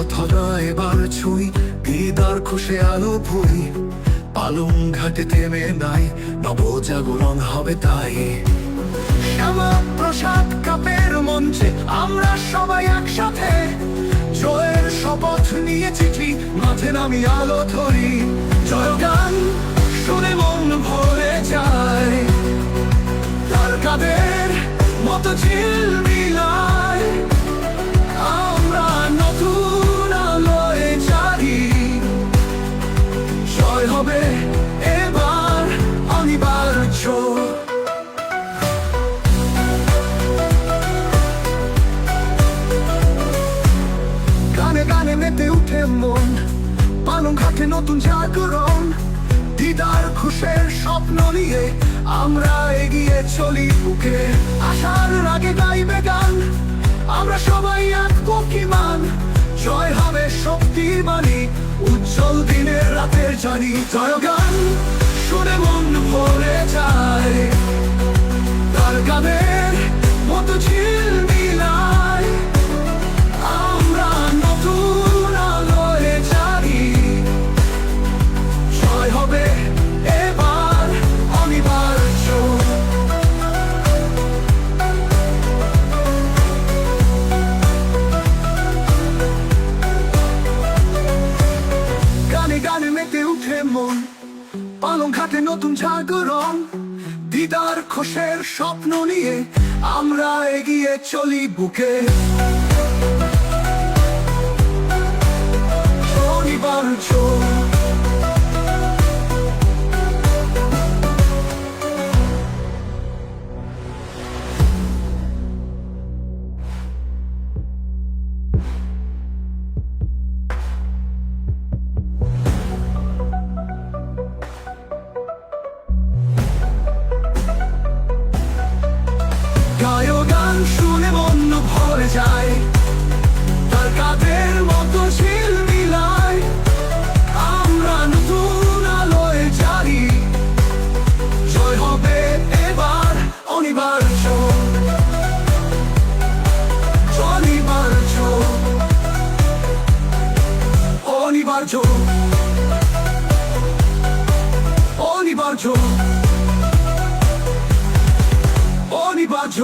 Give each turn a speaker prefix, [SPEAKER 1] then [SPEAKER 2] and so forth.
[SPEAKER 1] পথটা এবার ছুঁই, দিদার খুশে আলো ভুই, পালং ঘাটে থেমে নাই, নবজাগরণ হবে তাই। শ্যামা প্রসাদ কাপের মঞ্চে আমরা সবাই একসাথে, জয়ের শপথ নিয়ে চিঠি মাঠে নামি আলো ধরি। জয়গান শুনে মন ভরে যায়, তারকাদের মতো ঝিলমিলায় আমরা নতুন আলোয় জাগি। জয় হবে এবার অনিবার্য। গানে গানে মেতে উঠে মন, পালং ঘাটে নতুন জাগরণ, দিদার খুশের স্বপ্ন নিয়ে আমরা এগিয়ে চলি বুকে। আশার রাগে গাইবে গান, আমরা সবাই এক পক্ষিমান। জয় হবে শক্তির বাণী, উজ্জ্বল দিনের রাতের জানি। জয়গান শুনে মন ভরে যায়, তারকাদের মতো ঝিলমিলায় আমরা নতুন আলোয় জাগি। জয় হবে এবার অনিবার্য। গানে গানে মেতে উঠে মন, পালং ঘাটে নতুন জাগরণ, দিদার খুশের স্বপ্ন নিয়ে আমরা এগিয়ে চলি বুকে। অনিবার্য। গান শুনে মন ভরে যায়, তারকাদের মতো ঝিলমিলায় আমরা নতুন আলোয় জাগি। জয় হবে এবার অনিবার্য। অনিবার্য। অনিবার্য। অনিবার্য। অনিবার্য।